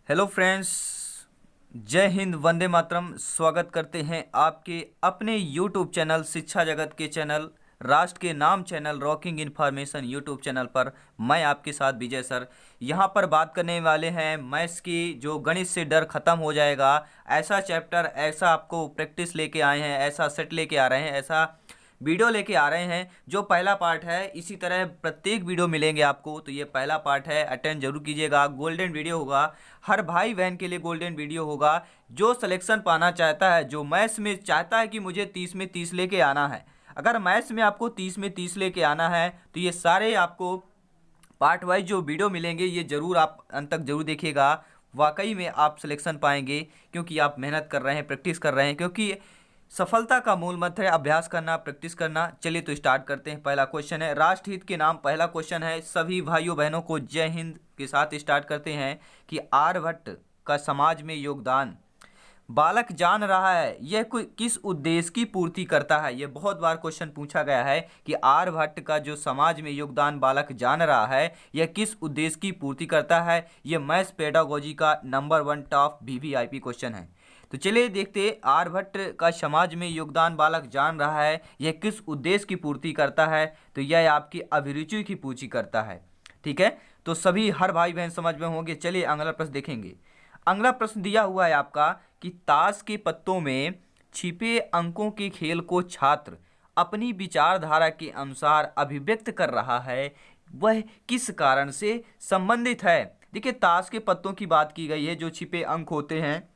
Hello friends, जय हिंद, वंदे मातरम। स्वागत करते हैं आपके अपने यूट्यूब चैनल, शिक्षा जगत के चैनल, राष्ट्र के नाम channel, rocking information YouTube channel पर। मैं आपके साथ विजय सर। यहाँ पर बात करने वाले हैं मैथ्स की, जो गणित से डर खत्म हो जाएगा। ऐसा चैप्टर, ऐसा आपको प्रैक्टिस लेके आए हैं, ऐसा सेट लेके आ रहे हैं, ऐसा वीडियो लेके आ रहे हैं जो पहला पार्ट है। इसी तरह प्रत्येक वीडियो मिलेंगे आपको। तो ये पहला पार्ट है, अटेंड जरूर कीजिएगा। गोल्डन वीडियो होगा, हर भाई बहन के लिए गोल्डन वीडियो होगा। जो सिलेक्शन पाना चाहता है, जो मैथ्स में चाहता है कि मुझे 30 में 30 लेके आना है, अगर मैथ्स में आपको 30 में 30 लेके आना है तो ये सारे आपको पार्ट वाइज जो वीडियो मिलेंगे ये जरूर आप अंत तक जरूर देखिएगा। वाकई में आप सिलेक्शन पाएंगे, क्योंकि आप मेहनत कर रहे हैं, प्रैक्टिस कर रहे हैं। क्योंकि सफलता का मूल मंत्र है अभ्यास करना, प्रैक्टिस करना। चलिए तो स्टार्ट करते हैं। पहला क्वेश्चन है राष्ट्रहित के नाम। पहला क्वेश्चन है, सभी भाइयों बहनों को जय हिंद के साथ स्टार्ट करते हैं कि आर्यभट्ट का समाज में योगदान। बालक जान रहा है यह किस उद्देश्य की पूर्ति करता है। यह बहुत बार क्वेश्चन पूछा गया है कि आर्यभट्ट का जो समाज में योगदान बालक जान रहा है यह किस उद्देश्य की पूर्ति करता है। यह मैथ्स पेडागोजी का नंबर 1 टॉप वीवीआईपी क्वेश्चन है। तो चलिए देखते, आर्यभट्ट का समाज में योगदान बालक जान रहा है यह किस उद्देश्य की पूर्ति करता है। तो यह आपकी अभिरुचि की पूर्ति करता है। ठीक है, तो सभी हर भाई बहन समझ में होंगे। चलिए अगला प्रश्न देखेंगे। अगला प्रश्न दिया हुआ है आपका कि ताश के पत्तों में छिपे अंकों के खेल को छात्र अपनी विचारधारा के अनुसार अभिव्यक्त कर रहा है, वह किस कारण से संबंधित है। देखिए, ताश के पत्तों की बात की गई है। जो छिपे अंक होते हैं,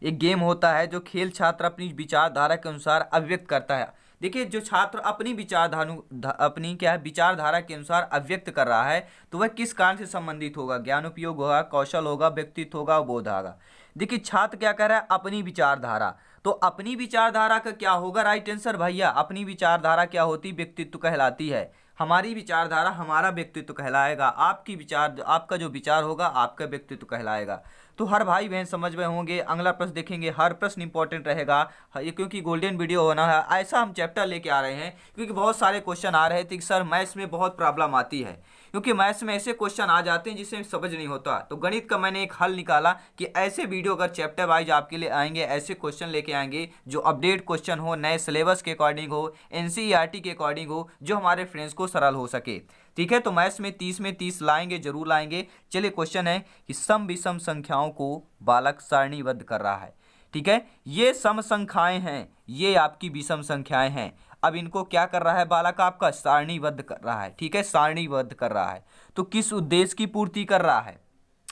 एक गेम होता है जो खेल छात्र अपनी विचारधारा के अनुसार अभिव्यक्त करता है। देखिए, जो छात्र अपनी अपनी क्या है विचारधारा के अनुसार अभिव्यक्त कर रहा है, तो वह किस कारण से संबंधित होगा। ज्ञान उपयोग होगा, कौशल होगा, व्यक्तित्व होगा, बोध होगा। देखिए, छात्र क्या कर रहा है, अपनी विचारधारा। तो अपनी विचारधारा का क्या होगा राइट आंसर भैया। अपनी विचारधारा क्या होती, व्यक्तित्व कहलाती है। हमारी विचारधारा हमारा व्यक्तित्व कहलाएगा। आपका जो विचार होगा आपका व्यक्तित्व कहलाएगा। तो हर भाई बहन समझ में होंगे। अगला प्रश्न देखेंगे। हर प्रश्न इंपॉर्टेंट रहेगा ये, क्योंकि गोल्डन वीडियो होना है। ऐसा हम चैप्टर लेके आ रहे हैं क्योंकि बहुत सारे क्वेश्चन आ रहे थे कि सर मैथ्स में बहुत प्रॉब्लम आती है, क्योंकि मैथ्स में ऐसे क्वेश्चन आ जाते हैं जिससे समझ नहीं होता। तो गणित का मैंने एक हल निकाला कि ऐसे वीडियो अगर चैप्टर वाइज आपके लिए आएंगे, ऐसे क्वेश्चन लेके आएंगे जो अपडेट क्वेश्चन हो, नए सिलेबस के अकॉर्डिंग हो, एनसीईआरटी के अकॉर्डिंग हो, जो हमारे फ्रेंड्स को सरल हो सके। ठीक है, तो मैथ्स में 30 में 30 लाएंगे, जरूर लाएंगे। चलिए क्वेश्चन है कि सम विषम संख्याओं को बालक सारणीबद्ध कर रहा है। ठीक है, ये सम संख्याएं हैं, ये आपकी विषम संख्याएं हैं। अब इनको क्या कर रहा है बालक, आपका सारणीबद्ध कर रहा है। ठीक है, सारणीबद्ध कर रहा है। तो किस उद्देश्य की पूर्ति कर रहा है।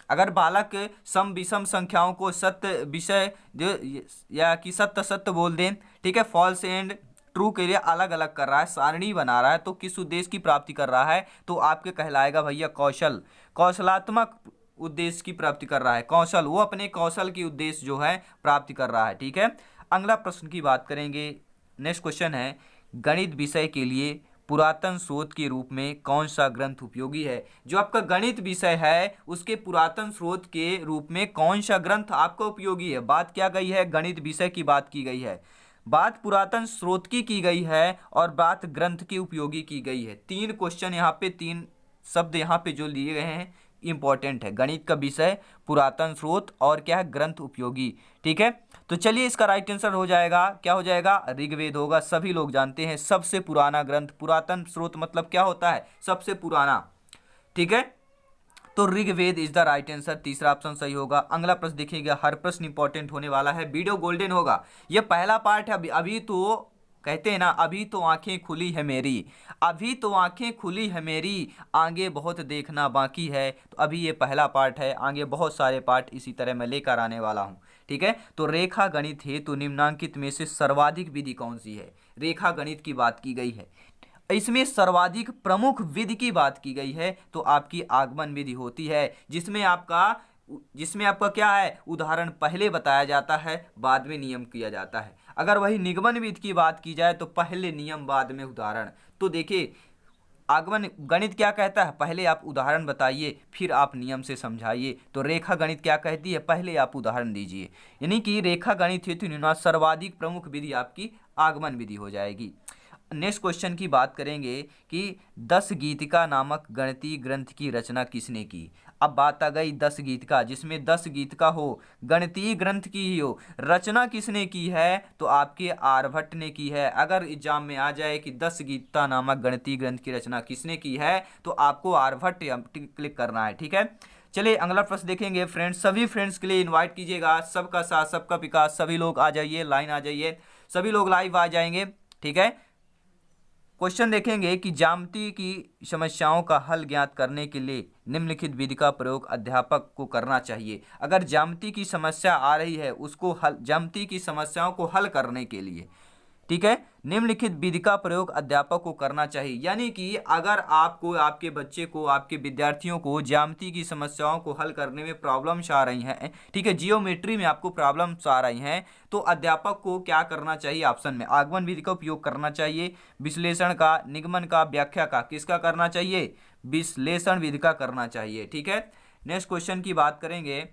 अगर बालक सम विषम संख्याओं को सत्य विषय या कि सत्य सत्य बोल दें, ठीक है, फॉल्स एंड ट्रू के लिए अलग अलग कर रहा है, सारणी बना रहा है, तो किस उद्देश्य की प्राप्ति कर रहा है। तो आपके कहलाएगा भैया कौशल, कौशलात्मक उद्देश्य की प्राप्ति कर रहा है। कौशल, वो अपने कौशल की उद्देश्य जो है प्राप्ति कर रहा है। ठीक है, अगला प्रश्न की बात करेंगे। नेक्स्ट क्वेश्चन है, गणित विषय के लिए पुरातन स्रोत के रूप में कौन सा ग्रंथ उपयोगी है। जो आपका गणित विषय है उसके पुरातन स्रोत के रूप में कौन सा ग्रंथ आपका उपयोगी है। बात क्या गई है, गणित विषय की बात की गई है, बात पुरातन स्रोत की गई है, और बात ग्रंथ की उपयोगी की गई है। तीन क्वेश्चन यहाँ पे, तीन शब्द यहाँ पे जो लिए गए हैं इंपॉर्टेंट है। गणित का विषय, पुरातन स्रोत, और क्या है, ग्रंथ उपयोगी। ठीक है, तो चलिए इसका राइट आंसर हो जाएगा, क्या हो जाएगा, ऋग्वेद होगा। सभी लोग जानते हैं सबसे पुराना ग्रंथ। पुरातन स्रोत मतलब क्या होता है, सबसे पुराना। ठीक है, तो Rigveda is the right answer. तीसरा ऑप्शन सही होगा। अगला प्रश्न देखिएगा, हर प्रश्न इंपॉर्टेंट होने वाला है, वीडियो गोल्डन होगा। ये पहला पार्ट है। अभी तो कहते हैं ना, अभी तो आंखें खुली है मेरी, अभी तो आंखें खुली है मेरी, आगे बहुत देखना बाकी है। तो अभी ये पहला पार्ट है, आगे बहुत सारे पार्ट इसी तरह मैं लेकर आने वाला हूँ। ठीक है, तो रेखा गणित हेतु निम्नांकित में से सर्वाधिक विधि कौन सी है। रेखा गणित की बात की गई है, इसमें सर्वाधिक प्रमुख विधि की बात की गई है, तो आपकी आगमन विधि होती है, जिसमें आपका क्या है, उदाहरण पहले बताया जाता है, बाद में नियम किया जाता है। अगर वही निगमन विधि की बात की जाए तो पहले नियम बाद में उदाहरण। तो देखिए, आगमन गणित क्या कहता है, पहले आप उदाहरण बताइए फिर आप नियम से समझाइए। तो रेखा गणित क्या कहती है, पहले आप उदाहरण दीजिए। यानी कि रेखा गणित हेतु निम्नांकित सर्वाधिक प्रमुख विधि आपकी आगमन विधि हो जाएगी। नेक्स्ट क्वेश्चन की बात करेंगे कि 10 गीतिका नामक गणितीय ग्रंथ की रचना किसने की। अब बात आ गई 10 गीत का, जिसमें 10 गीत का हो, गणितीय ग्रंथ की ही हो, रचना किसने की है? तो आपके आर्यभट्ट ने की है। अगर एग्जाम में आ जाए कि 10 गीता नामक गणितीय ग्रंथ की रचना किसने की है, तो आपको आर्यभट्ट क्लिक करना है। ठीक है, चलिए अगला प्रश्न देखेंगे फ्रेंड्स। सभी फ्रेंड्स के लिए इनवाइट कीजिएगा, सबका साथ सबका विकास, सभी लोग आ जाइए, लाइन आ जाइए, सभी लोग लाइव आ जाएंगे। ठीक है, क्वेश्चन देखेंगे कि ज्यामिति की समस्याओं का हल ज्ञात करने के लिए निम्नलिखित विधि का प्रयोग अध्यापक को करना चाहिए। अगर ज्यामिति की समस्या आ रही है, उसको हल, ज्यामिति की समस्याओं को हल करने के लिए, ठीक है, निम्नलिखित विधि का प्रयोग अध्यापक को करना चाहिए। यानी कि अगर आपको, आपके बच्चे को, आपके विद्यार्थियों को ज्यामिति की समस्याओं को हल करने में प्रॉब्लम्स आ रही हैं, ठीक है, जियोमेट्री में आपको प्रॉब्लम्स आ रही हैं, तो अध्यापक को क्या करना चाहिए? ऑप्शन में आगमन विधि का उपयोग करना चाहिए, विश्लेषण का, निगमन का, व्याख्या का, किसका करना चाहिए? विश्लेषण विधि का करना चाहिए। ठीक है, नेक्स्ट क्वेश्चन की बात करेंगे।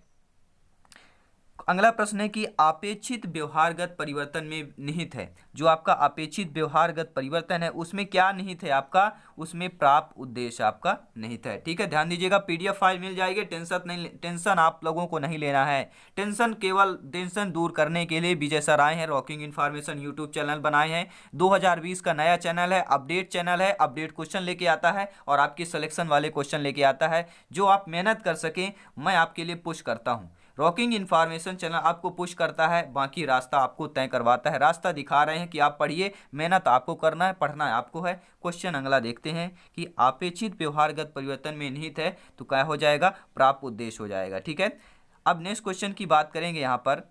अगला प्रश्न है कि अपेक्षित व्यवहारगत परिवर्तन में निहित है, जो आपका अपेक्षित व्यवहारगत परिवर्तन है उसमें क्या निहित है? आपका उसमें प्राप्त उद्देश्य आपका निहित है। ठीक है, ध्यान दीजिएगा, पीडीएफ फाइल मिल जाएगी, टेंशन आप लोगों को नहीं लेना है। टेंशन दूर करने के लिए विजय सर आए हैं, रॉकिंग इन्फॉर्मेशन यूट्यूब चैनल बनाए हैं। 2020 का नया चैनल है, अपडेट चैनल है, अपडेट क्वेश्चन लेके आता है और आपके सिलेक्शन वाले क्वेश्चन लेके आता है, जो आप मेहनत कर सकें मैं आपके लिए पुश करता हूँ। रॉकिंग इन्फॉर्मेशन चैनल आपको पुश करता है, बाकी रास्ता आपको तय करवाता है। रास्ता दिखा रहे हैं कि आप पढ़िए, मेहनत आपको करना है, पढ़ना है आपको है। क्वेश्चन अगला देखते हैं कि अपेक्षित व्यवहारगत परिवर्तन में निहित है, तो क्या हो जाएगा? प्राप्त उद्देश्य हो जाएगा। ठीक है, अब नेक्स्ट क्वेश्चन की बात करेंगे। यहाँ पर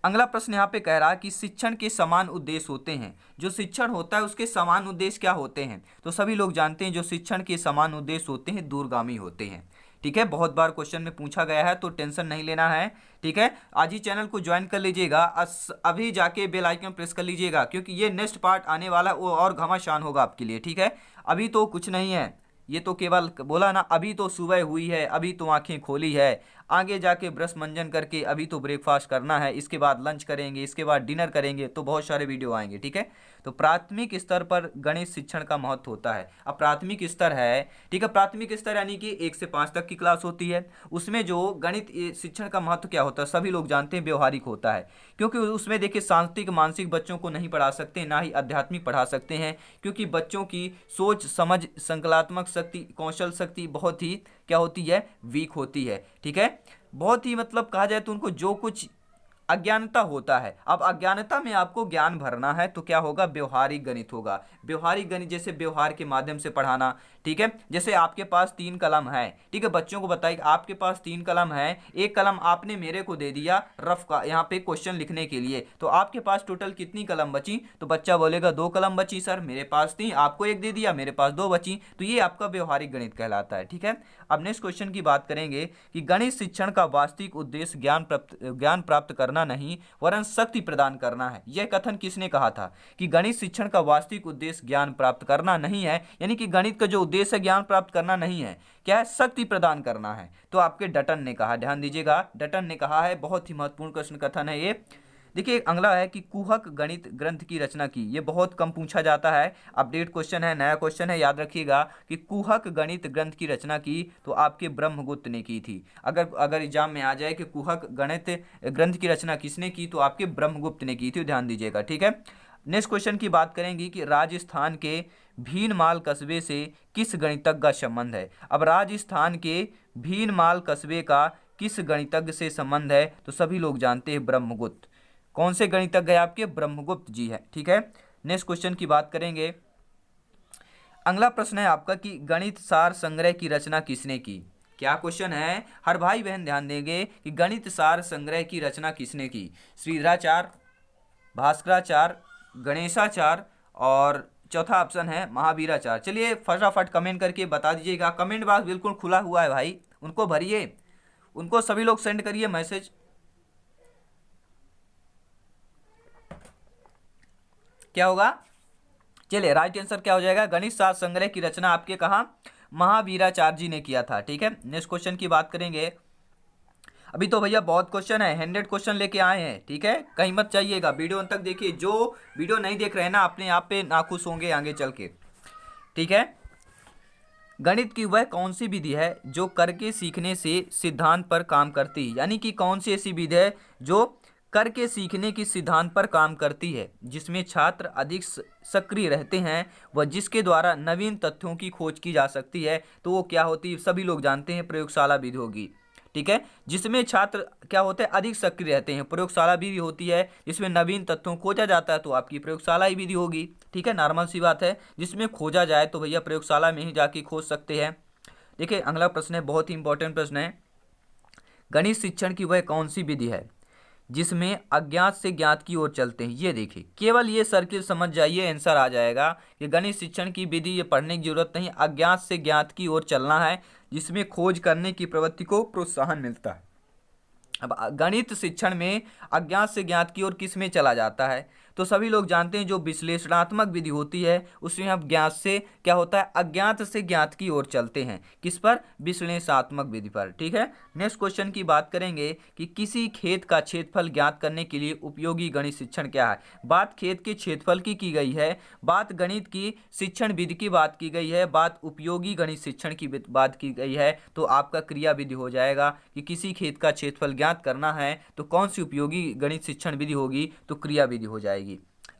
अगला प्रश्न यहाँ पे कह रहा है कि शिक्षण के समान उद्देश्य होते हैं। जो शिक्षण होता है उसके समान उद्देश्य क्या होते हैं? तो सभी लोग जानते हैं जो शिक्षण के समान उद्देश्य होते हैं दूरगामी होते हैं। ठीक है, बहुत बार क्वेश्चन में पूछा गया है, तो टेंशन नहीं लेना है। ठीक है, आज ही चैनल को ज्वाइन कर लीजिएगा, अभी जाके बेल आइकन प्रेस कर लीजिएगा, क्योंकि ये नेक्स्ट पार्ट आने वाला वो और घमासान होगा आपके लिए। ठीक है, अभी तो कुछ नहीं है, ये तो केवल बोला ना, अभी तो सुबह हुई है, अभी तो आंखें खोली है, आगे जाके ब्रश मंजन करके अभी तो ब्रेकफास्ट करना है, इसके बाद लंच करेंगे, इसके बाद डिनर करेंगे, तो बहुत सारे वीडियो आएंगे। ठीक है, तो प्राथमिक स्तर पर गणित शिक्षण का महत्व होता है। अब प्राथमिक स्तर है, ठीक है, प्राथमिक स्तर यानी कि 1 से 5 तक की क्लास होती है, उसमें जो गणित शिक्षण का महत्व क्या होता है सभी लोग जानते हैं, व्यवहारिक होता है। क्योंकि उसमें देखिए सांस्कृतिक मानसिक बच्चों को नहीं पढ़ा सकते, ना ही आध्यात्मिक पढ़ा सकते हैं, क्योंकि बच्चों की सोच समझ संकलात्मक शक्ति कौशल शक्ति बहुत ही क्या होती है? वीक होती है। ठीक है, बहुत ही मतलब कहा जाए तो उनको जो कुछ अज्ञानता होता है। अब अज्ञानता में आपको ज्ञान भरना है, तो क्या होगा? व्यवहारिक गणित होगा। व्यवहारिक गणित जैसे व्यवहार के माध्यम से पढ़ाना। ठीक है, जैसे आपके पास 3 कलम है, ठीक है, बच्चों को बताइए आपके पास 3 कलम है, एक कलम आपने मेरे को दे दिया रफ का यहाँ पे क्वेश्चन लिखने के लिए, तो आपके पास टोटल कितनी कलम बची? तो बच्चा बोलेगा 2 कलम बची सर, मेरे पास 3, आपको 1 दे दिया, मेरे पास 2 बची, तो ये आपका व्यवहारिक गणित कहलाता है। ठीक है, अब नेक्स्ट क्वेश्चन की बात करेंगे कि गणित शिक्षण का वास्तविक उद्देश्य ज्ञान प्राप्त करना नहीं वरन शक्ति प्रदान करना है। यह कथन किसने कहा था? कि गणित शिक्षण का वास्तविक उद्देश्य ज्ञान प्राप्त करना नहीं है, यानी कि गणित का जो उद्देश्य है ज्ञान प्राप्त करना नहीं है, क्या है? शक्ति प्रदान करना है। तो आपके डटन ने कहा, ध्यान दीजिएगा, डटन ने कहा है, बहुत ही महत्वपूर्ण क्वेश्चन कथन है ये। देखिए अगला है कि कुहक गणित ग्रंथ की रचना की, ये बहुत कम पूछा जाता है, अपडेट क्वेश्चन है, नया क्वेश्चन है, याद रखिएगा कि कुहक गणित ग्रंथ की रचना की तो आपके ब्रह्मगुप्त ने की थी। अगर एग्जाम में आ जाए कि कुहक गणित ग्रंथ की रचना किसने की, तो आपके ब्रह्मगुप्त ने की थी, ध्यान दीजिएगा। ठीक है, नेक्स्ट क्वेश्चन की बात करेंगे कि राजस्थान के भीनमाल कस्बे से किस गणितज्ञ का संबंध है। अब राजस्थान के भीनमाल कस्बे का किस गणितज्ञ से संबंध है? तो सभी लोग जानते हैं ब्रह्मगुप्त। कौन से गणितज्ञ है आपके? ब्रह्मगुप्त जी है। ठीक है, नेक्स्ट क्वेश्चन की बात करेंगे। अगला प्रश्न है आपका कि गणित सार संग्रह की रचना किसने की? क्या क्वेश्चन है? हर भाई बहन ध्यान देंगे कि गणित सार संग्रह की रचना किसने की? श्रीधराचार्य, भास्कराचार्य, गणेशाचार्य और चौथा ऑप्शन है महावीराचार्य। चलिए फटाफट कमेंट करके बता दीजिएगा, कमेंट बॉक्स बिल्कुल खुला हुआ है भाई, उनको भरिए, उनको सभी लोग सेंड करिए मैसेज। क्या होगा? चलिए राइट आंसर क्या हो जाएगा? गणित सार संग्रह की रचना आपके कहा? महावीराचार्य जी ने किया था। ठीक है, नेक्स्ट क्वेश्चन की बात करेंगे। अभी तो भैया बहुत क्वेश्चन है, 100 क्वेश्चन लेके आए हैं। ठीक है, कहीं मत चाहिएगा, वीडियो अंत तक देखिए, जो वीडियो नहीं देख रहे हैं ना अपने आप पे नाखुश होंगे आगे चल के। ठीक है, गणित की वह कौन सी विधि है जो करके सीखने से सिद्धांत पर काम करती है, यानी कि कौन सी ऐसी विधि है जो करके सीखने की सिद्धांत पर काम करती है, जिसमें छात्र अधिक सक्रिय रहते हैं व जिसके द्वारा नवीन तथ्यों की खोज की जा सकती है। तो वो क्या होती है, सभी लोग जानते हैं, प्रयोगशाला विधि होगी। ठीक है, जिसमें छात्र क्या होते हैं, अधिक सक्रिय रहते हैं। प्रयोगशाला विधि होती है जिसमें नवीन तथ्यों खोजा जाता है, तो आपकी प्रयोगशाला ही विधि होगी। ठीक है, नॉर्मल सी बात है, जिसमें खोजा जाए तो भैया प्रयोगशाला में ही जाके खोज सकते हैं। देखिए अगला प्रश्न है, बहुत ही इंपॉर्टेंट प्रश्न है। गणित शिक्षण की वह कौन सी विधि है जिसमें अज्ञात से ज्ञात की ओर चलते हैं। ये देखिए, केवल ये सर्किल समझ जाइए, आंसर आ जाएगा कि गणित शिक्षण की विधि, ये पढ़ने की जरूरत नहीं। अज्ञात से ज्ञात की ओर चलना है, जिसमें खोज करने की प्रवृत्ति को प्रोत्साहन मिलता है। अब गणित शिक्षण में अज्ञात से ज्ञात की ओर किस में चला जाता है, तो सभी लोग जानते हैं जो विश्लेषणात्मक विधि होती है उसमें हम ज्ञात से क्या होता है, अज्ञात से ज्ञात की ओर चलते हैं। किस पर, विश्लेषणात्मक विधि पर। ठीक है, नेक्स्ट क्वेश्चन की बात करेंगे कि किसी खेत का क्षेत्रफल ज्ञात करने के लिए उपयोगी गणित शिक्षण क्या है। बात खेत के क्षेत्रफल की गई है, बात गणित की शिक्षण विधि की बात की गई है, बात उपयोगी गणित शिक्षण की बात की गई है। तो आपका क्रिया विधि हो जाएगा कि किसी खेत का क्षेत्रफल ज्ञात करना है तो कौन सी उपयोगी गणित शिक्षण विधि होगी, तो क्रिया विधि हो जाएगी।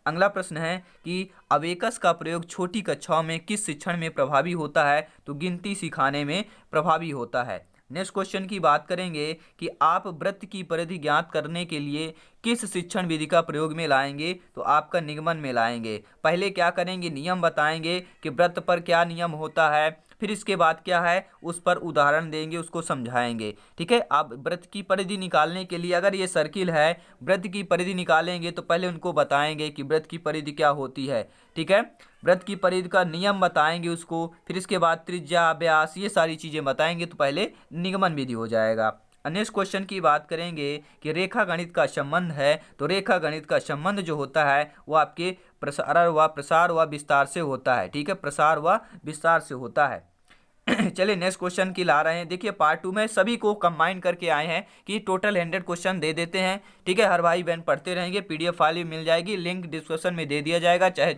अगला प्रश्न है कि अबेकस का प्रयोग छोटी कक्षाओं में किस शिक्षण में प्रभावी होता है, तो गिनती सिखाने में प्रभावी होता है। नेक्स्ट क्वेश्चन की बात करेंगे कि आप वृत्त की परिधि ज्ञात करने के लिए किस शिक्षण विधि का प्रयोग में लाएंगे, तो आपका निगमन में लाएंगे। पहले क्या करेंगे, नियम बताएंगे कि वृत्त पर क्या नियम होता है, फिर इसके बाद क्या है, उस पर उदाहरण देंगे, उसको समझाएंगे। ठीक है, आप वृत्त की परिधि निकालने के लिए, अगर ये सर्किल है, वृत्त की परिधि निकालेंगे तो पहले उनको बताएंगे कि वृत्त की परिधि क्या होती है। ठीक है, वृत्त की परिधि का नियम बताएंगे उसको, फिर इसके बाद त्रिज्या, व्यास, ये सारी चीजें बताएंगे, तो पहले निगमन विधि हो जाएगा। नेक्स्ट क्वेश्चन की बात करेंगे कि रेखा गणित का संबंध है, तो रेखा गणित का संबंध जो होता है वो आपके प्रसार व विस्तार से होता है। ठीक है, प्रसार व विस्तार से होता है। चलिए नेक्स्ट क्वेश्चन की ला रहे हैं। देखिए पार्ट 2 में सभी को कंबाइन करके आए हैं कि टोटल 100 क्वेश्चन दे देते हैं। ठीक है, हर भाई बहन पढ़ते रहेंगे, पीडीएफ फाइल भी मिल जाएगी, लिंक डिस्क्रिप्शन में दे दिया जाएगा। चाहे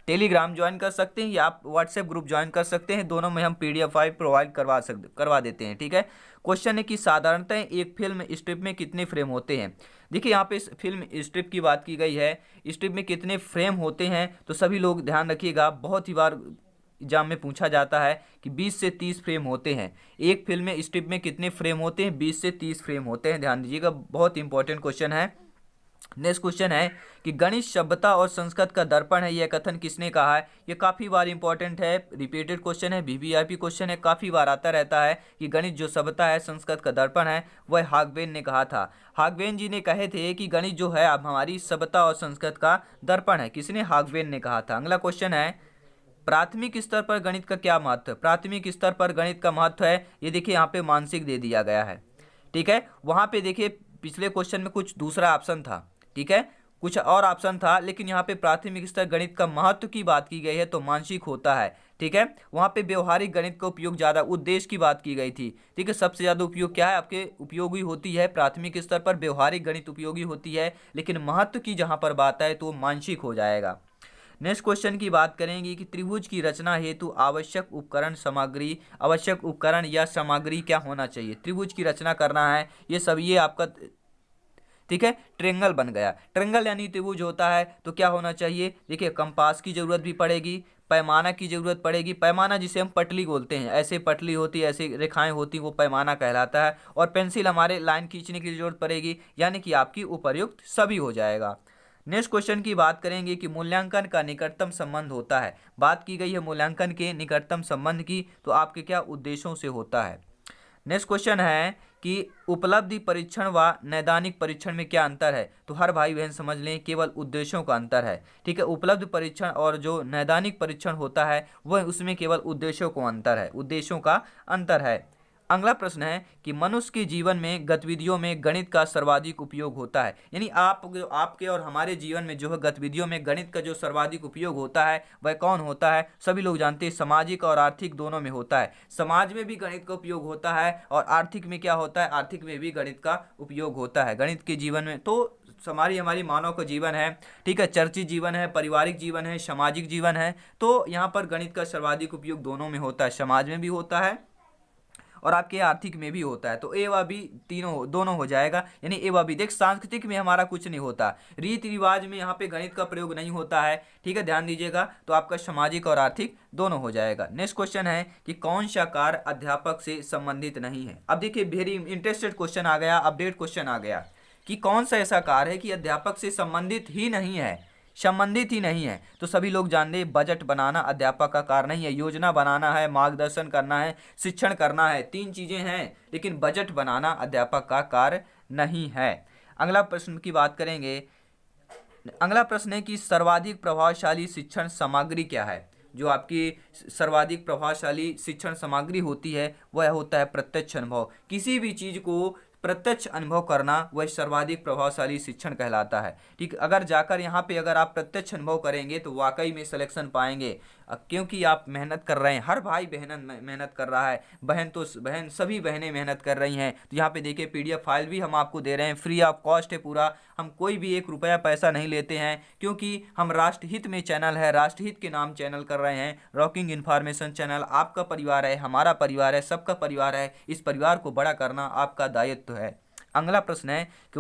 टेलीग्राम ज्वाइन कर सकते हैं या आप व्हाट्सएप ग्रुप ज्वाइन कर सकते हैं, दोनों में हम पीडीएफ फाइल प्रोवाइड करवा देते हैं। ठीक है, क्वेश्चन है कि साधारणतः एक फिल्म स्ट्रिप में कितने फ्रेम होते हैं। देखिए यहाँ पे इस फिल्म स्ट्रिप की बात की गई है, स्ट्रिप में कितने फ्रेम होते हैं, तो सभी लोग ध्यान रखिएगा, बहुत ही बार एग्जाम में पूछा जाता है कि 20 से 30 फ्रेम होते हैं। एक फिल्म में स्ट्रिप में कितने फ्रेम होते हैं, 20 से 30 फ्रेम होते हैं, ध्यान दीजिएगा, बहुत इंपॉर्टेंट क्वेश्चन है। नेक्स्ट क्वेश्चन है कि गणित सभ्यता और संस्कृत का दर्पण है, यह कथन किसने कहा है। ये काफ़ी बार इंपॉर्टेंट है, रिपीटेड क्वेश्चन है, वीवीआईपी क्वेश्चन है, काफ़ी बार आता रहता है कि गणित जो सभ्यता है, संस्कृत का दर्पण है, वह हागबेन ने कहा था। हागबेन जी ने कहे थे कि गणित जो है अब हमारी सभ्यता और संस्कृत का दर्पण है, किसने, हागबेन ने कहा था। अगला क्वेश्चन है प्राथमिक स्तर पर गणित का क्या महत्व है। प्राथमिक स्तर पर गणित का महत्व है, ये देखिए यहाँ पे मानसिक दे दिया गया है। ठीक है, वहाँ पे देखिए पिछले क्वेश्चन में कुछ दूसरा ऑप्शन था। ठीक है, कुछ और ऑप्शन था, लेकिन यहाँ पे प्राथमिक स्तर गणित का महत्व की बात की गई है तो मानसिक होता है। ठीक है, वहाँ पे व्यवहारिक गणित का उपयोग ज़्यादा, उद्देश्य की बात की गई थी। ठीक है, सबसे ज़्यादा उपयोग क्या है आपके, उपयोगी होती है प्राथमिक स्तर पर व्यवहारिक गणित उपयोगी होती है, लेकिन महत्व की जहाँ पर बात है तो मानसिक हो जाएगा। नेक्स्ट क्वेश्चन की बात करेंगे कि त्रिभुज की रचना हेतु आवश्यक उपकरण सामग्री, आवश्यक उपकरण या सामग्री क्या होना चाहिए। त्रिभुज की रचना करना है, ये सब ये आपका, ठीक है, ट्रेंगल बन गया। ट्रेंगल यानी त्रिभुज होता है तो क्या होना चाहिए, देखिए कंपास की जरूरत भी पड़ेगी, पैमाना की जरूरत पड़ेगी। पैमाना जिसे हम पटली बोलते हैं, ऐसे पटली होती है, ऐसे रेखाएं होती, वो पैमाना कहलाता है। और पेंसिल हमारे लाइन खींचने की जरूरत पड़ेगी, यानी कि आपकी उपर्युक्त सभी हो जाएगा। नेक्स्ट क्वेश्चन की बात करेंगे कि मूल्यांकन का निकटतम संबंध होता है। बात की गई है मूल्यांकन के निकटतम संबंध की, तो आपके क्या उद्देश्यों से होता है। नेक्स्ट क्वेश्चन है कि उपलब्धि परीक्षण व नैदानिक परीक्षण में क्या अंतर है, तो हर भाई बहन समझ लें, केवल उद्देश्यों का अंतर है। ठीक है, उपलब्ध परीक्षण और जो नैदानिक परीक्षण होता है वह उसमें केवल उद्देश्यों को अंतर है, उद्देश्यों का अंतर है। अगला प्रश्न है कि मनुष्य के जीवन में गतिविधियों में गणित का सर्वाधिक उपयोग होता है, यानी आपके और हमारे जीवन में जो है गतिविधियों में गणित का जो सर्वाधिक उपयोग होता है वह कौन होता है। सभी लोग जानते हैं सामाजिक और आर्थिक दोनों में होता है। समाज में भी गणित का उपयोग होता है और आर्थिक में क्या होता है, आर्थिक में भी गणित का उपयोग होता है गणित के जीवन में। तो हमारी हमारी मानव का जीवन है, ठीक है, चर्चित जीवन है, पारिवारिक जीवन है, सामाजिक जीवन है, तो यहाँ पर गणित का सर्वाधिक उपयोग दोनों में होता है, समाज में भी होता है और आपके आर्थिक में भी होता है। तो ए व बी तीनों दोनों हो जाएगा, यानी ए व बी। देख, सांस्कृतिक में हमारा कुछ नहीं होता, रीति रिवाज में यहाँ पे गणित का प्रयोग नहीं होता है, ठीक है, ध्यान दीजिएगा। तो आपका सामाजिक और आर्थिक दोनों हो जाएगा। नेक्स्ट क्वेश्चन है कि कौन सा कार्य अध्यापक से संबंधित नहीं है। अब देखिए वेरी इंटरेस्टेड क्वेश्चन आ गया, अपडेट क्वेश्चन आ गया कि कौन सा ऐसा कार्य है कि अध्यापक से संबंधित ही नहीं है, संबंधित ही नहीं है। तो सभी लोग जानते हैं बजट बनाना अध्यापक का कार्य नहीं है, योजना बनाना है, मार्गदर्शन करना है, शिक्षण करना है, तीन चीजें हैं, लेकिन बजट बनाना अध्यापक का कार्य नहीं है। अगला प्रश्न की बात करेंगे। अगला प्रश्न है कि सर्वाधिक प्रभावशाली शिक्षण सामग्री क्या है। जो आपकी सर्वाधिक प्रभावशाली शिक्षण सामग्री होती है वह होता है प्रत्यक्ष अनुभव। किसी भी चीज को प्रत्यक्ष अनुभव करना वह सर्वाधिक प्रभावशाली शिक्षण कहलाता है, ठीक। अगर जाकर यहाँ पे अगर आप प्रत्यक्ष अनुभव करेंगे तो वाकई में सिलेक्शन पाएंगे, क्योंकि आप मेहनत कर रहे हैं, हर भाई बहन मेहनत कर रहा है, बहन सभी बहनें मेहनत कर रही हैं। तो यहाँ पे देखिए PDF फाइल भी हम आपको दे रहे हैं, फ्री ऑफ कॉस्ट है पूरा, हम कोई भी 1 रुपया पैसा नहीं लेते हैं, क्योंकि हम राष्ट्रहित में चैनल है, राष्ट्रहित के नाम चैनल कर रहे हैं। रॉकिंग इन्फॉर्मेशन चैनल आपका परिवार है, हमारा परिवार है, सबका परिवार है, इस परिवार को बड़ा करना आपका दायित्व है। अगला प्रश्न है कि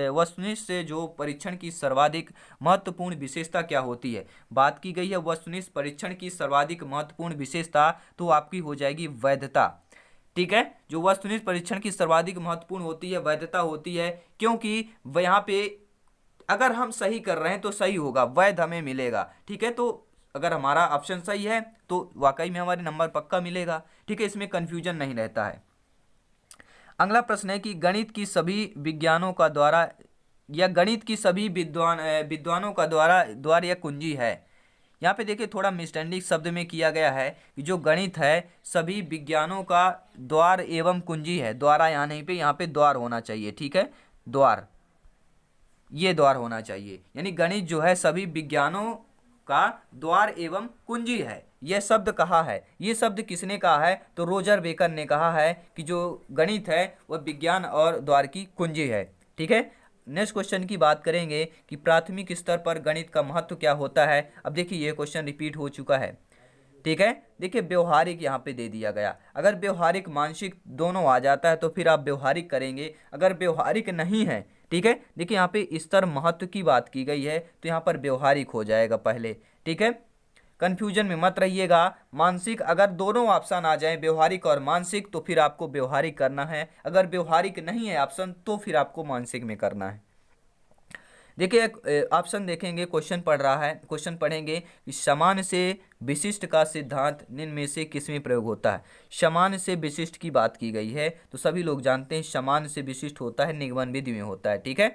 वस्तुनिष्ठ से जो परीक्षण की सर्वाधिक महत्वपूर्ण विशेषता क्या होती है। बात की गई है वस्तुनिष्ठ परीक्षण की सर्वाधिक महत्वपूर्ण विशेषता, तो आपकी हो जाएगी वैधता, ठीक है। जो वस्तुनिष्ठ परीक्षण की सर्वाधिक महत्वपूर्ण होती है वैधता होती है, क्योंकि यहाँ पे अगर हम सही कर रहे हैं तो सही होगा, वैध हमें मिलेगा, ठीक है। तो अगर हमारा ऑप्शन सही है तो वाकई में हमारे नंबर पक्का मिलेगा, ठीक है, इसमें कंफ्यूजन नहीं रहता है। अगला प्रश्न है कि गणित की सभी विज्ञानों का द्वारा या गणित की सभी विद्वानों का द्वार या कुंजी है। यहाँ पे देखिए थोड़ा मिसअंडरस्टैंडिंग शब्द में किया गया है कि जो गणित है सभी विज्ञानों का द्वार एवं कुंजी है। द्वारा यहाँ नहीं पे, यहाँ पे द्वार होना चाहिए, ठीक है, द्वार, ये द्वार होना चाहिए, यानी गणित जो है सभी विज्ञानों का द्वार एवं कुंजी है। यह शब्द कहा है, ये शब्द किसने कहा है, तो रोजर बेकर ने कहा है कि जो गणित है वह विज्ञान और द्वार की कुंजी है, ठीक है। नेक्स्ट क्वेश्चन की बात करेंगे कि प्राथमिक स्तर पर गणित का महत्व क्या होता है। अब देखिए ये क्वेश्चन रिपीट हो चुका है, ठीक है। देखिए व्यवहारिक यहाँ पे दे दिया गया, अगर व्यवहारिक मानसिक दोनों आ जाता है तो फिर आप व्यवहारिक करेंगे, अगर व्यवहारिक नहीं है, ठीक है। देखिए यहाँ पे स्तर महत्व की बात की गई है तो यहाँ पर व्यवहारिक हो जाएगा पहले, ठीक है, कंफ्यूजन में मत रहिएगा। मानसिक अगर दोनों ऑप्शन आ जाए व्यवहारिक और मानसिक तो फिर आपको व्यवहारिक करना है, अगर व्यवहारिक नहीं है ऑप्शन तो फिर आपको मानसिक में करना है। देखिए ऑप्शन देखेंगे, क्वेश्चन पढ़ रहा है, क्वेश्चन पढ़ेंगे कि समान से विशिष्ट का सिद्धांत निम्न में से किसमें प्रयोग होता है। समान से विशिष्ट की बात की गई है तो सभी लोग जानते हैं समान से विशिष्ट होता है निगमन विधि में होता है, ठीक है।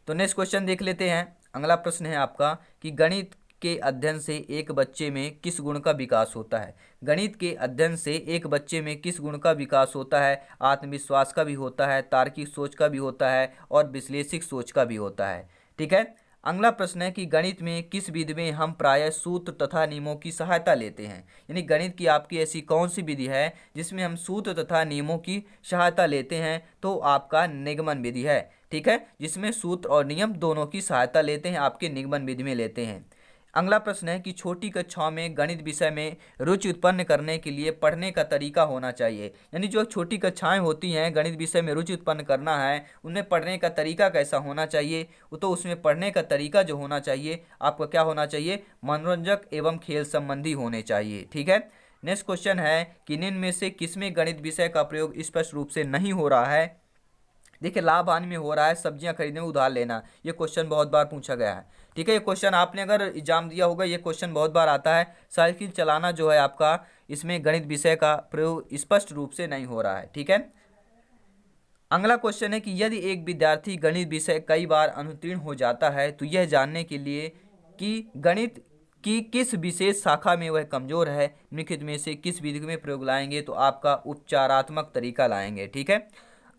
तो नेक्स्ट क्वेश्चन देख लेते हैं। अगला प्रश्न है आपका कि गणित के अध्ययन से एक बच्चे में किस गुण का विकास होता है। गणित के अध्ययन से एक बच्चे में किस गुण का विकास होता है। आत्मविश्वास का भी होता है, तार्किक सोच का भी होता है और विश्लेषिक सोच का भी होता है, ठीक है। अगला प्रश्न है कि गणित में किस विधि में हम प्रायः सूत्र तथा नियमों की सहायता लेते हैं। यानी गणित की आपकी ऐसी कौन सी विधि है जिसमें हम सूत्र तथा नियमों की सहायता लेते हैं, तो आपका निगमन विधि है, ठीक है, जिसमें सूत्र और नियम दोनों की सहायता लेते हैं, आपके निगमन विधि में लेते हैं। अगला प्रश्न है कि छोटी कक्षाओं में गणित विषय में रुचि उत्पन्न करने के लिए पढ़ने का तरीका होना चाहिए। यानी जो छोटी कक्षाएं होती हैं गणित विषय में रुचि उत्पन्न करना है, उनमें पढ़ने का तरीका कैसा होना चाहिए, तो उसमें पढ़ने का तरीका जो होना चाहिए आपका क्या होना चाहिए, मनोरंजक एवं खेल संबंधी होने चाहिए, ठीक है। नेक्स्ट क्वेश्चन है कि निम्न में से किसमें गणित विषय का प्रयोग स्पष्ट रूप से नहीं हो रहा है। देखिए लाभ हानि में हो रहा है, सब्जियां खरीदने में उधार लेना, ये क्वेश्चन बहुत बार पूछा गया है, ठीक है। ये क्वेश्चन आपने अगर एग्जाम दिया होगा ये क्वेश्चन बहुत बार आता है। साइकिल चलाना जो है आपका, इसमें गणित विषय का प्रयोग स्पष्ट रूप से नहीं हो रहा है, ठीक है। अगला क्वेश्चन है कि यदि एक विद्यार्थी गणित विषय कई बार अनुत्तीर्ण हो जाता है तो यह जानने के लिए कि गणित की किस विशेष शाखा में वह कमजोर है, निम्नलिखित में से किस विधि में प्रयोग लाएंगे, तो आपका उपचारात्मक तरीका लाएंगे, ठीक है।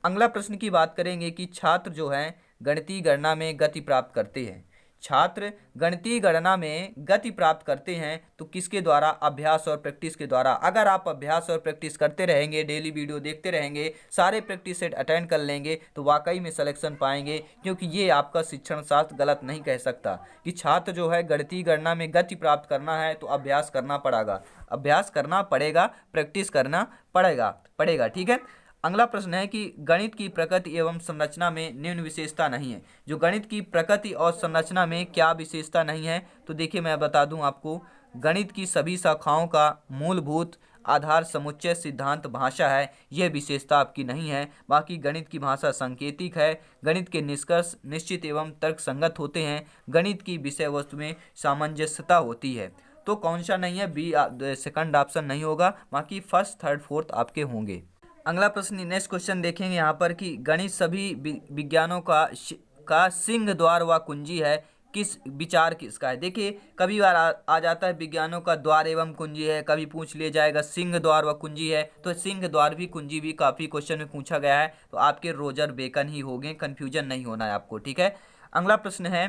अगला प्रश्न की बात करेंगे कि छात्र जो हैं गणितीय गणना में गति प्राप्त करते हैं। छात्र गणितीय गणना में गति प्राप्त करते हैं तो किसके द्वारा? अभ्यास और प्रैक्टिस के द्वारा। अगर आप अभ्यास और प्रैक्टिस करते रहेंगे, डेली वीडियो देखते रहेंगे, सारे प्रैक्टिस सेट अटेंड कर लेंगे तो वाकई में सिलेक्शन पाएंगे। क्योंकि ये आपका शिक्षण शास्त्र गलत नहीं कह सकता कि छात्र जो है गणितीय गणना में गति प्राप्त करना है तो अभ्यास करना पड़ेगा, अभ्यास करना पड़ेगा, प्रैक्टिस करना पड़ेगा। ठीक है। अगला प्रश्न है कि गणित की प्रकृति एवं संरचना में निम्न विशेषता नहीं है। जो गणित की प्रकृति और संरचना में क्या विशेषता नहीं है? तो देखिए मैं बता दूं आपको, गणित की सभी शाखाओं का मूलभूत आधार समुच्चय सिद्धांत भाषा है, यह विशेषता आपकी नहीं है। बाकी गणित की भाषा सांकेतिक है, गणित के निष्कर्ष निश्चित एवं तर्कसंगत होते हैं, गणित की विषय वस्तु में सामंजस्यता होती है। तो कौन सा नहीं है? बी सेकंड ऑप्शन नहीं होगा, बाकी फर्स्ट थर्ड फोर्थ आपके होंगे। अगला प्रश्न, नेक्स्ट क्वेश्चन देखेंगे यहाँ पर कि गणित सभी विज्ञानों का सिंह द्वार व कुंजी है, किस विचार किसका है? देखिए कभी बार आ जाता है विज्ञानों का द्वार एवं कुंजी है, कभी पूछ लिया जाएगा सिंह द्वार व कुंजी है, तो सिंह द्वार भी कुंजी भी काफ़ी क्वेश्चन में पूछा गया है, तो आपके रोजर बेकन ही होंगे, कन्फ्यूजन नहीं होना है आपको। ठीक है। अगला प्रश्न है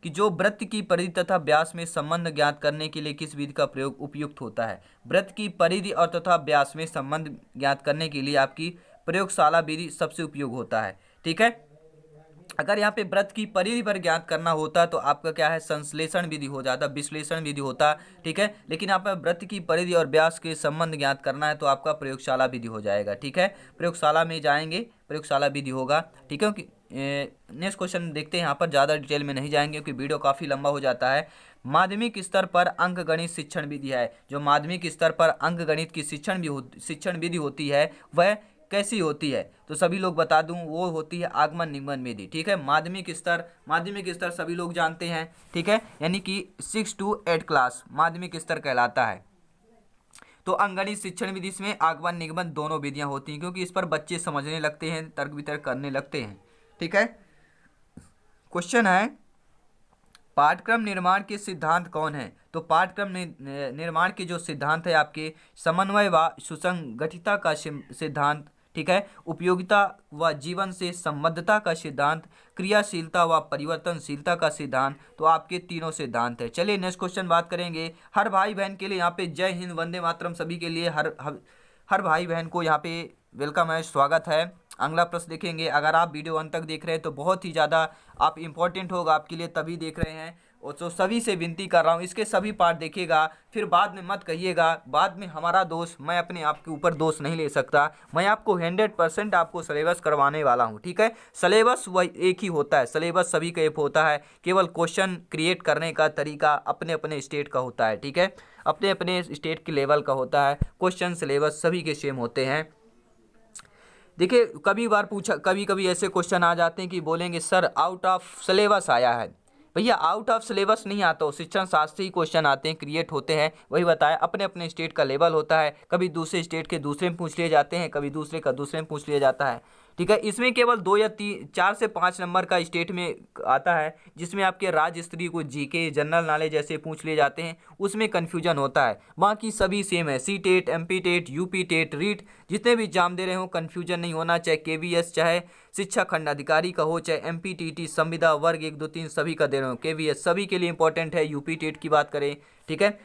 कि जो वृत्त की परिधि तथा व्यास में संबंध ज्ञात करने के लिए किस विधि का प्रयोग उपयुक्त होता है? वृत्त की परिधि और तथा व्यास में संबंध ज्ञात करने के लिए आपकी प्रयोगशाला विधि सबसे उपयोग होता है। ठीक है। अगर यहाँ पे वृत्त की परिधि पर ज्ञात करना होता तो आपका क्या है? संश्लेषण विधि हो जाता, विश्लेषण विधि होता। ठीक है। लेकिन यहाँ पर वृत्त की परिधि और व्यास के संबंध ज्ञात करना है तो आपका प्रयोगशाला विधि हो जाएगा। ठीक है। प्रयोगशाला में जाएंगे, प्रयोगशाला विधि होगा। ठीक है। नेक्स्ट क्वेश्चन देखते हैं, यहाँ पर ज़्यादा डिटेल में नहीं जाएंगे क्योंकि वीडियो काफ़ी लंबा हो जाता है। माध्यमिक स्तर पर अंक गणित शिक्षण विधि है, जो माध्यमिक स्तर पर अंक गणित की शिक्षण विधि होती है वह कैसी होती है? तो सभी लोग बता दूं, वो होती है आगमन निगमन विधि। ठीक है। माध्यमिक स्तर सभी लोग जानते हैं। ठीक है। यानी कि 6 to 8 क्लास माध्यमिक स्तर कहलाता है। तो अंकगणित शिक्षण विधि में आगमन निगमन दोनों विधियां होती हैं, क्योंकि इस पर बच्चे समझने लगते हैं, तर्क वितर्क करने लगते हैं। ठीक है। क्वेश्चन है, पाठ्यक्रम निर्माण के सिद्धांत कौन है? तो पाठ्यक्रम निर्माण के जो सिद्धांत है आपके समन्वय व सुसंगठिता का सिद्धांत। ठीक है। उपयोगिता व जीवन से संबद्धता का सिद्धांत, क्रियाशीलता व परिवर्तनशीलता का सिद्धांत। तो आपके तीनों सिद्धांत है। चलिए नेक्स्ट क्वेश्चन बात करेंगे। हर भाई बहन के लिए यहाँ पे जय हिंद वंदे मातरम, सभी के लिए हर भाई बहन को यहाँ पे वेलकम है, स्वागत है। अगला प्रश्न देखेंगे। अगर आप वीडियो अंत तक देख रहे हैं तो बहुत ही ज़्यादा आप इम्पोर्टेंट होगा आपके लिए, तभी देख रहे हैं। और तो सभी से विनती कर रहा हूँ इसके सभी पार्ट देखिएगा, फिर बाद में मत कहिएगा बाद में हमारा दोष, मैं अपने आप के ऊपर दोष नहीं ले सकता। मैं आपको 100% आपको सिलेबस करवाने वाला हूँ। ठीक है। सिलेबस वही एक ही होता है, सिलेबस सभी का एक होता है, केवल क्वेश्चन क्रिएट करने का तरीका अपने अपने स्टेट का होता है। ठीक है। अपने अपने स्टेट के लेवल का होता है, क्वेश्चन सिलेबस सभी के सेम होते हैं। देखिए कभी कभी ऐसे क्वेश्चन आ जाते हैं कि बोलेंगे सर आउट ऑफ सिलेबस आया है। भैया आउट ऑफ सिलेबस नहीं आता हो, शिक्षण शास्त्र ही क्वेश्चन आते हैं, क्रिएट होते हैं। वही बताया, अपने अपने स्टेट का लेवल होता है, कभी दूसरे स्टेट के दूसरे में पूछ लिए जाते हैं, कभी दूसरे का दूसरे में पूछ लिया जाता है। ठीक है। इसमें केवल 2 या 4 से 5 नंबर का स्टेट में आता है, जिसमें आपके राज्य स्तरीय को जीके जनरल नॉलेज जैसे पूछ लिए जाते हैं, उसमें कन्फ्यूजन होता है। बाकी सभी सेम है, C TET, MP TET, UP TET, REET, जितने भी एग्जाम दे रहे हो कन्फ्यूजन नहीं होना, चाहे केवीएस, चाहे शिक्षा खंड अधिकारी का हो, चाहे एमपीटीटी, संविदा वर्ग 1 2 3 सभी का दे रहे हो, केवीएस सभी के लिए इंपॉर्टेंट है। यूपी टेट की बात करें। ठीक है।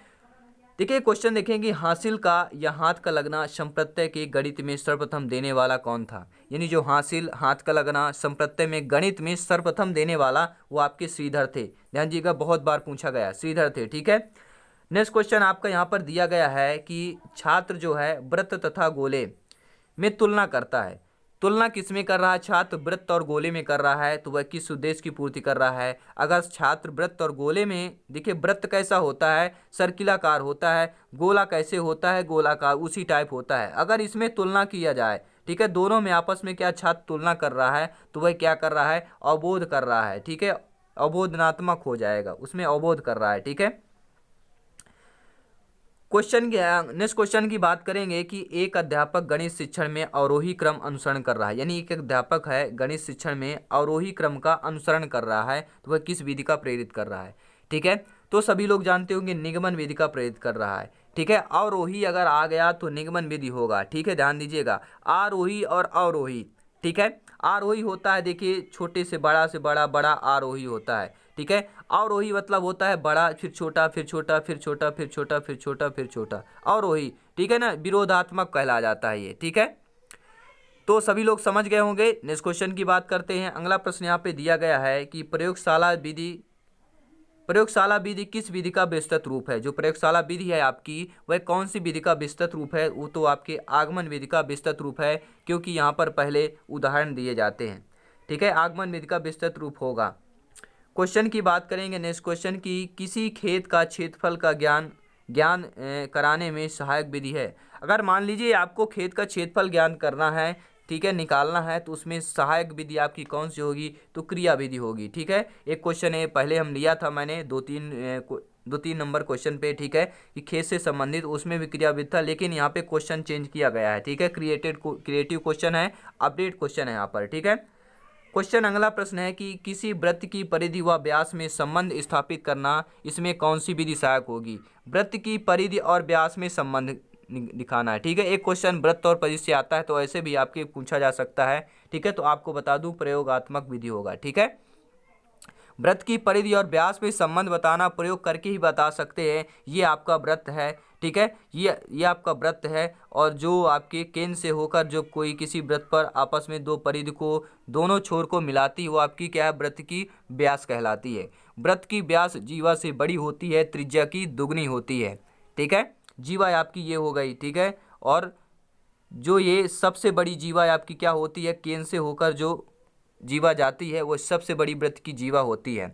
देखिए क्वेश्चन देखेंगे, हासिल का या हाथ का लगना संप्रत्यय के गणित में सर्वप्रथम देने वाला कौन था? यानी जो हासिल, हाथ का लगना संप्रत्यय में गणित में सर्वप्रथम देने वाला वो आपके श्रीधर थे। ध्यान दीजिएगा, बहुत बार पूछा गया, श्रीधर थे। ठीक है। नेक्स्ट क्वेश्चन आपका यहाँ पर दिया गया है कि छात्र जो है वृत्त तथा गोले में तुलना करता है। तुलना किस में कर रहा है? छात्र वृत्त और गोले में कर रहा है, तो वह किस उद्देश्य की पूर्ति कर रहा है? अगर छात्र वृत्त और गोले में, देखिए वृत्त कैसा होता है? सर्किलाकार होता है। गोला कैसे होता है? गोलाकार, उसी टाइप होता है। अगर इसमें तुलना किया जाए, ठीक है, दोनों में आपस में क्या छात्र तुलना कर रहा है, तो वह क्या कर रहा है? अवबोध कर रहा है। ठीक है। अवबोधनात्मक हो जाएगा, उसमें अवबोध कर रहा है। ठीक है। नेक्स्ट क्वेश्चन की बात करेंगे कि एक अध्यापक गणित शिक्षण में अवरोही क्रम अनुसरण कर रहा है। यानी एक अध्यापक है गणित शिक्षण में अवरोही क्रम का अनुसरण कर रहा है, तो वह किस विधि का प्रेरित कर रहा है? ठीक है। तो सभी लोग जानते होंगे निगमन विधि का प्रेरित कर रहा है। ठीक है। अवरोही अगर आ गया तो निगमन विधि होगा। ठीक है। ध्यान दीजिएगा, आरोही और अवरोही। ठीक है। आरोही होता है, देखिए छोटे से बड़ा बड़ा आरोही होता है। ठीक है। अवरोही मतलब होता है बड़ा, फिर छोटा, फिर छोटा, फिर छोटा, फिर छोटा, फिर छोटा, फिर छोटा, अवरोही, ठीक है ना, विरोधात्मक कहला जाता है ये, ठीक है। तो सभी लोग समझ गए होंगे। नेक्स्ट क्वेश्चन की बात करते हैं। अगला प्रश्न यहाँ पे दिया गया है कि प्रयोगशाला विधि किस विधि का विस्तृत रूप है। जो प्रयोगशाला विधि है आपकी, वह कौन सी विधि का विस्तृत रूप है? वो तो आपके आगमन विधि का विस्तृत रूप है, क्योंकि यहाँ पर पहले उदाहरण दिए जाते हैं, ठीक है। आगमन विधि का विस्तृत रूप होगा। क्वेश्चन की बात करेंगे नेक्स्ट क्वेश्चन की, किसी खेत का क्षेत्रफल का ज्ञान कराने में सहायक विधि है। अगर मान लीजिए आपको खेत का क्षेत्रफल ज्ञान करना है, ठीक है, निकालना है, तो उसमें सहायक विधि आपकी कौन सी होगी? तो क्रिया विधि होगी, ठीक है। एक क्वेश्चन है पहले हम लिया था मैंने दो तीन नंबर क्वेश्चन पे, ठीक है, कि खेत से संबंधित, उसमें भी क्रिया विधि था, लेकिन यहाँ पे क्वेश्चन चेंज किया गया है, ठीक है। क्रिएटिव क्वेश्चन है, अपडेट क्वेश्चन है यहाँ पर, ठीक है। क्वेश्चन अगला प्रश्न है कि किसी वृत्त की परिधि व व्यास में संबंध स्थापित करना, इसमें कौन सी विधि सहायक होगी? वृत्त की परिधि और व्यास में संबंध दिखाना है, ठीक है। एक क्वेश्चन वृत्त और परिधि से आता है, तो ऐसे भी आपके पूछा जा सकता है, ठीक है। तो आपको बता दूं प्रयोगात्मक विधि होगा, ठीक है। वृत्त की परिधि और व्यास में संबंध बताना प्रयोग करके ही बता सकते हैं। ये आपका वृत्त है, ठीक है, ये आपका वृत्त है, और जो आपके केंद्र से होकर जो कोई किसी वृत्त पर आपस में दो परिधि को दोनों छोर को मिलाती है, वो आपकी क्या है? वृत्त की व्यास कहलाती है। वृत्त की व्यास जीवा से बड़ी होती है, त्रिज्या की दुगनी होती है, ठीक है। जीवा आपकी ये हो गई, ठीक है। और जो ये सबसे बड़ी जीवा आपकी क्या होती है? केंद्र से होकर जो जीवा जाती है, वो सबसे बड़ी वृत्त की जीवा होती है,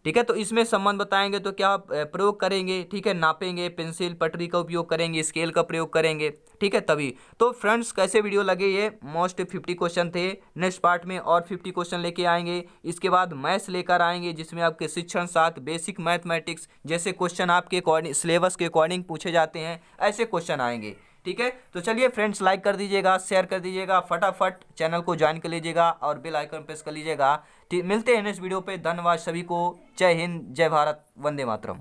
ठीक है। तो इसमें संबंध बताएंगे तो क्या प्रयोग करेंगे, ठीक है, नापेंगे, पेंसिल पटरी का उपयोग करेंगे, स्केल का प्रयोग करेंगे, ठीक है, तभी। तो फ्रेंड्स, कैसे वीडियो लगे? ये मोस्ट 50 क्वेश्चन थे। नेक्स्ट पार्ट में और 50 क्वेश्चन लेके आएंगे। इसके बाद मैथ्स लेकर आएंगे, जिसमें आपके शिक्षण साथ बेसिक मैथमेटिक्स जैसे क्वेश्चन आपके अकॉर्डिंग सिलेबस के अकॉर्डिंग पूछे जाते हैं, ऐसे क्वेश्चन आएंगे, ठीक है। तो चलिए फ्रेंड्स, लाइक कर दीजिएगा, शेयर कर दीजिएगा, फटाफट चैनल को ज्वाइन कर लीजिएगा और बेल आइकन प्रेस कर लीजिएगा। मिलते हैं नेक्स्ट वीडियो पे। धन्यवाद सभी को। जय हिंद, जय भारत, वंदे मातरम।